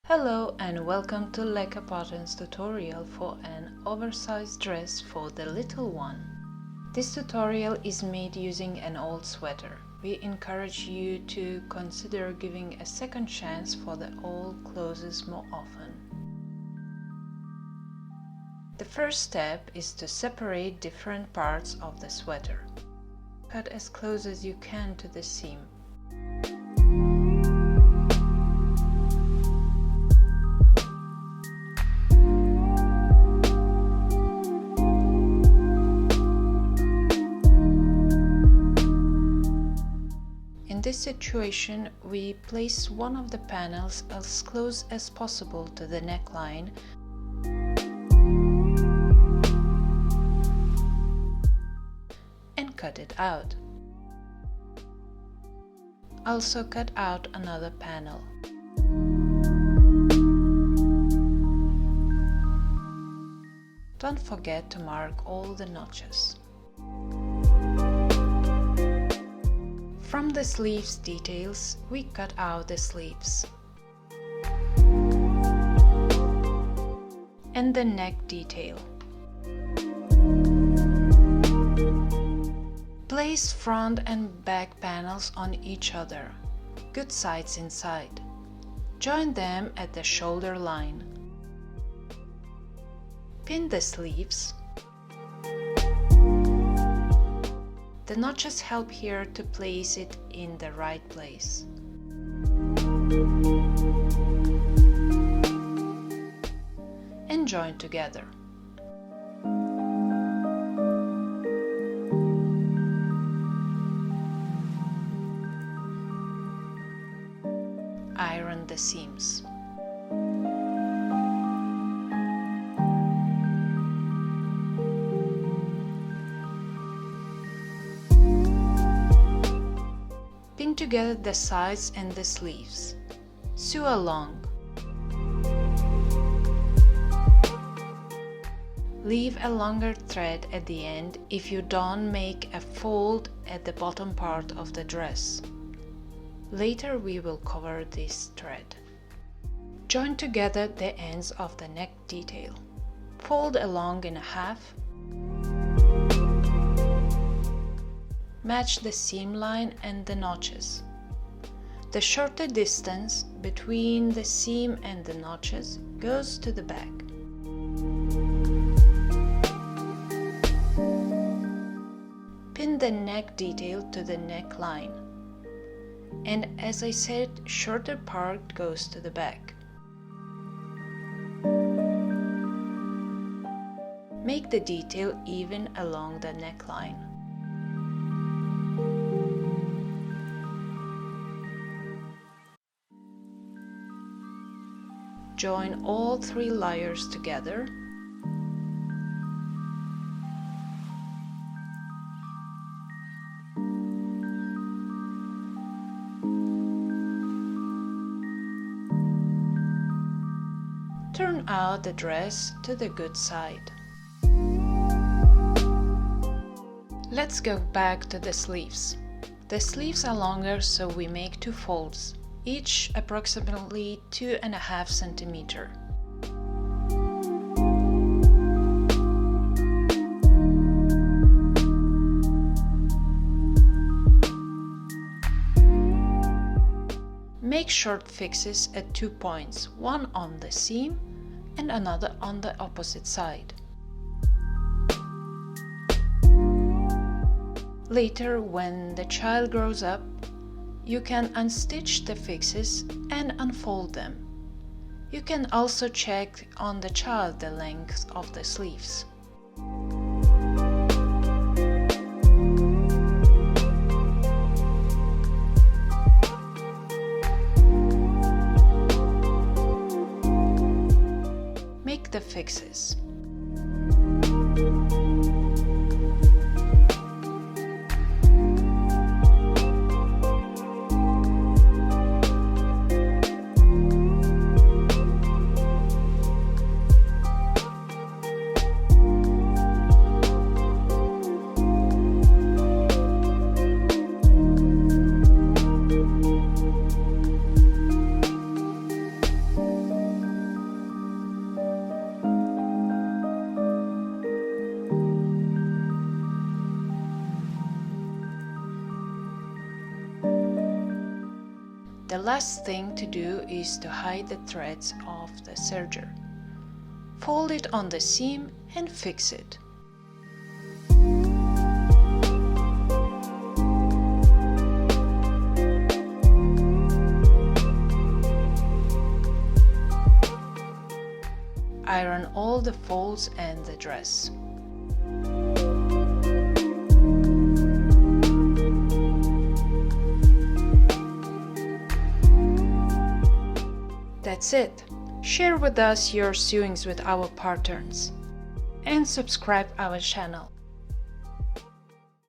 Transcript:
Hello and welcome to LEKApatterns tutorial for an oversized dress for the little one. This tutorial is made using an old sweater. We encourage you to consider giving a second chance for the old clothes more often. The first step is to separate different parts of the sweater. Cut as close as you can to the seam. In this situation, we place one of the panels as close as possible to the neckline and cut it out. Also cut out another panel. Don't forget to mark all the notches. From the sleeves details, we cut out the sleeves and the neck detail. Place front and back panels on each other, good sides inside. Join them at the shoulder line. Pin the sleeves. The notches help here to place it in the right place. And join together. Iron the seams. Pin together the sides and the sleeves. Sew along. Leave a longer thread at the end if you don't make a fold at the bottom part of the dress. Later we will cover this thread. Join together the ends of the neck detail. Fold along in half. Match the seam line and the notches. The shorter distance between the seam and the notches goes to the back. Pin the neck detail to the neckline. And as I said, shorter part goes to the back. Make the detail even along the neckline. Join all three layers together. Turn out the dress to the good side. Let's go back to the sleeves. The sleeves are longer, so we make two folds, each approximately 2.5 centimeters. Make short fixes at 2 points, one on the seam and another on the opposite side. Later, when the child grows up, you can unstitch the fixes and unfold them. You can also check on the child the length of the sleeves. Make the fixes. The last thing to do is to hide the threads of the serger. Fold it on the seam and fix it. Iron all the folds and the dress. That's it. Share with us your sewings with our patterns and subscribe our channel.